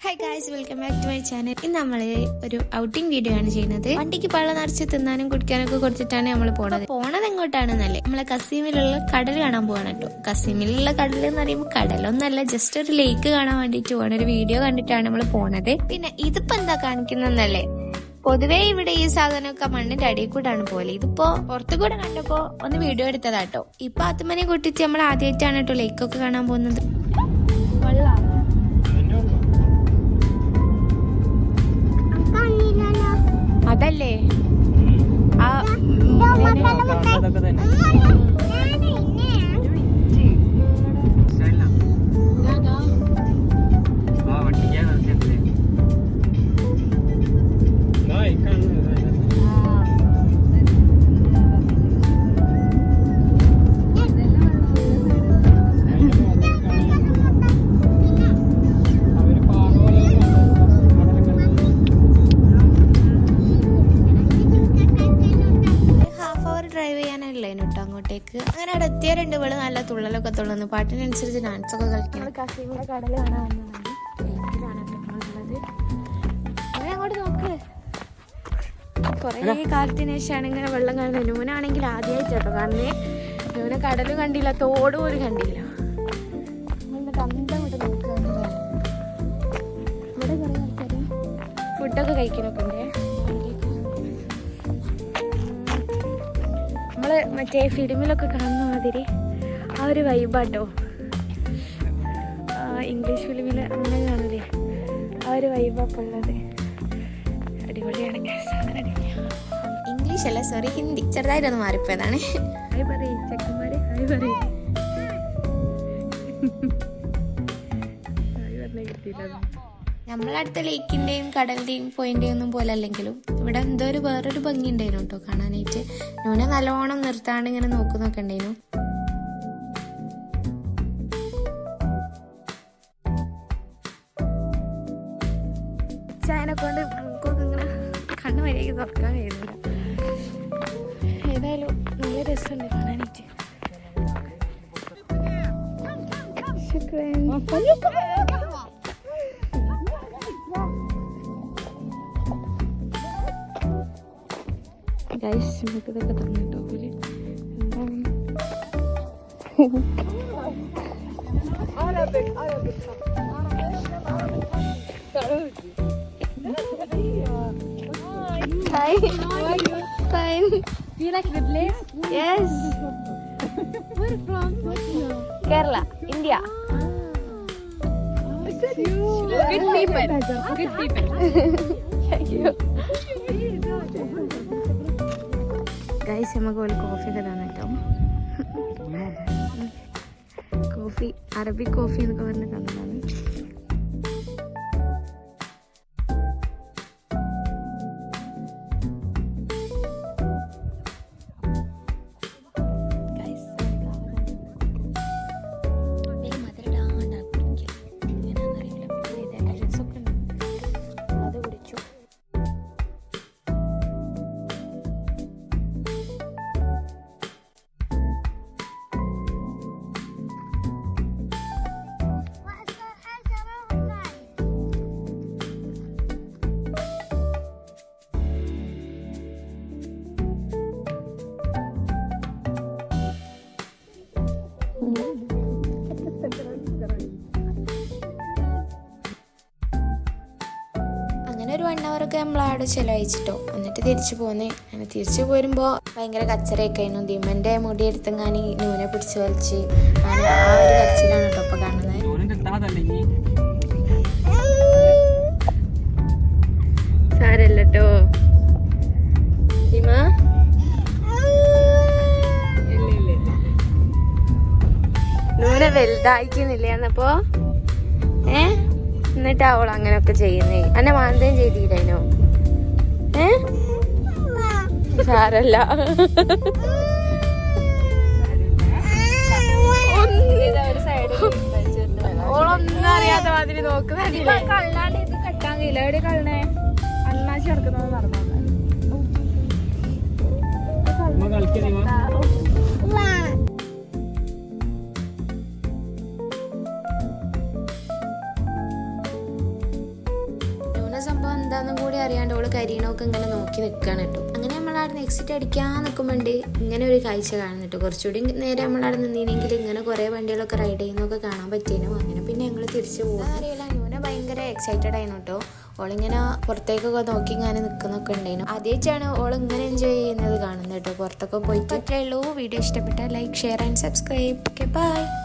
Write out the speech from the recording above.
Hi guys, welcome back to my channel. ഇന്ന് നമ്മൾ ഒരു ഔട്ടിംഗ് വീഡിയോ ആണ് ചെയ്യുന്നത്. വണ്ടിക്ക് പള്ള നിറച്ച് തിന്നാനും കുടിക്കാനൊക്കെ കൊടുത്തിട്ടാണ് നമ്മൾ പോണത് എങ്ങോട്ടാണെന്നല്ലേ, നമ്മളെ കസീമിലുള്ള കടൽ കാണാൻ പോവാണ് കേട്ടോ. കസീമിലുള്ള കടൽ എന്ന് പറയുമ്പോൾ കടലൊന്നല്ല, ജസ്റ്റ് ഒരു ലേക്ക് കാണാൻ വേണ്ടിട്ട് പോകണ ഒരു വീഡിയോ കണ്ടിട്ടാണ് നമ്മൾ പോണത്. പിന്നെ ഇതിപ്പോ എന്താ കാണിക്കുന്നല്ലേ, പൊതുവേ ഇവിടെ ഈ സാധനമൊക്കെ മണ്ണിന്റെ അടിയിൽ കൂടാണ് പോലെ. ഇതിപ്പോ പുറത്തു കൂടെ കണ്ടപ്പോ ഒന്ന് വീഡിയോ എടുത്തതാട്ടോ. ഇപ്പൊ ആത്മനെ കൂട്ടിച്ച് നമ്മൾ ആദ്യമായിട്ടാണ് കേട്ടോ ലേക്കൊക്കെ കാണാൻ പോകുന്നത്. അതല്ലേ അങ്ങോട്ടേക്ക്. അങ്ങനെ അവിടെ എത്തിയ രണ്ടുപേള് നല്ല തുള്ളലൊക്കെ തുള്ളുന്നു, പാട്ടിനനുസരിച്ച് ഡാൻസ് ഒക്കെ കളിക്കണം. കസീമിലെ കടൽ കാണാൻ വന്നതാണ്. അങ്ങോട്ട് നോക്ക്, കൊറേ കാലത്തിന് ശേഷമാണ് ഇങ്ങനെ വെള്ളം കാണുന്നത്. നൂനാണെങ്കിൽ ആദ്യമായിട്ട് കേട്ടോ കാണുന്നേ. നൂന കടലും കണ്ടില്ല, തോട് പോലും കണ്ടില്ല. എന്നിട്ട് അന്തം കൊണ്ട് നോക്കുകയാണ്. ഇവിടെ കുറെ ആൾക്കാര് ഫുഡൊക്കെ കഴിക്കാനൊക്കെ ഉണ്ടേ. നമ്മള് മറ്റേ ഫിലിമിലൊക്കെ കാണുന്ന മാതിരി ആ ഒരു വൈബാട്ടോ. ഇംഗ്ലീഷ് ഫിലിമിൽ അങ്ങനെ കാണില്ലേ, ആ ഒരു വൈബാപ്പം ഉള്ളത്. അടിപൊളിയാണ്. ഇംഗ്ലീഷ് അല്ല, സോറി, ഹിന്ദി ചെറുതായിട്ടൊന്ന് മാറിപ്പോയതാണ്. ഹായ് പറയും ചെക്കന്മാര്, ഹായ് പറയും. നമ്മളടുത്ത ലേക്കിന്റെയും കടലിന്റെയും പോയിന്റെയും ഒന്നും പോലെ അല്ലെങ്കിലും ഇവിടെ എന്തോ ഒരു വേറൊരു ഭംഗി ഉണ്ടായിരുന്നു കേട്ടോ കാണാനായിട്ട്. നൂനെ നല്ലോണം നിർത്താണ്ട് ഇങ്ങനെ നോക്കുന്നൊക്കെ ഉണ്ടായിരുന്നു. ചായനെ കൊണ്ട് നമുക്കൊക്കെ ഇങ്ങനെ കണ്ണു വരെയൊക്കെ തുറക്കാൻ കഴിയുന്നില്ല. ഏതായാലും നല്ല രസമുണ്ട് കാണാനായിട്ട്. ഗൈസ്, നമുക്ക് ഇതൊക്കെ തന്നിട്ടോ പോലെ Kerala, India. Good people. Good people. Thank you. Guys, നമുക്ക് ഒരു കോഫി ഒക്കെ തന്നെ കേട്ടോ. കോഫി, അറബിക് കോഫി എന്നൊക്കെ പറഞ്ഞ് തന്നതാണ്. ഒരു 1 hour ഒക്കെ നമ്മളവിടെ ചിലവഴിച്ചിട്ടോ. എന്നിട്ട് തിരിച്ചു പോന്നേ. അങ്ങനെ തിരിച്ചു പോരുമ്പോൾ ഭയങ്കര കച്ചറയൊക്കെ ആയിരുന്നു. ദിമന്റെ മുടി എടുത്തെങ്ങാനി നൂനെ പിടിച്ചു വലിച്ച് അങ്ങനെ ആ ഒരു കരച്ചിലാണ് കേട്ടോ ഇപ്പൊ കാണുന്നത്. സാരല്ലോ ദിമ, നൂനെ വലുതായിക്കുന്നില്ലേ എന്നപ്പോ എന്നിട്ട് അവൾ അങ്ങനെയൊക്കെ ചെയ്യുന്നേ. എന്നെ മാന്തയും ചെയ്തില്ലേനോ? സാരല്ല, ഓളൊന്നും അറിയാത്ത മാതിരി നോക്കുന്നില്ലേ. കള്ളാണ്ട് ഇത് കെട്ടാൻ കഴിയില്ല. എവിടെ കള്ളണേ? അണ്ണാശി ഇറക്കുന്നത് നടന്നോ? ഉള്ളിലുള്ള സംഭവം എന്താണെന്നും കൂടി അറിയാണ്ട് ഓള് കരിയണമൊക്കെ ഇങ്ങനെ നോക്കി നിൽക്കുകയാണ് കേട്ടോ. അങ്ങനെ നമ്മളവിടെ എക്സിറ്റ് അടിക്കാൻ നിൽക്കുമ്പോണ്ട് ഇങ്ങനെ ഒരു കാഴ്ച കാണുന്നുട്ടോ. കുറച്ചുകൂടി നേരെ നമ്മളവിടെ നിന്നിനെങ്കിൽ ഇങ്ങനെ കുറേ വണ്ടികളൊക്കെ റൈഡ് ചെയ്യുന്നതൊക്കെ കാണാൻ പറ്റിയേനു. അങ്ങനെ പിന്നെ ഞങ്ങൾ തിരിച്ചു പോകും. അറിയില്ല, ന്യൂന ഭയങ്കര എക്സൈറ്റഡ് ആയിരുന്നു കേട്ടോ. ഓളിങ്ങനെ പുറത്തേക്കൊക്കെ നോക്കി ഇങ്ങനെ നിൽക്കുന്നൊക്കെ ഉണ്ടായിരുന്നു. ആദ്യമായിട്ടാണ് ഓൾ ഇങ്ങനെ എൻജോയ് ചെയ്യുന്നത് കാണുന്നത് കേട്ടോ, പുറത്തൊക്കെ പോയിട്ട്. അത്രേ ഉള്ളൂ. വീഡിയോ ഇഷ്ടപ്പെട്ടാൽ like, share and subscribe. Okay, by.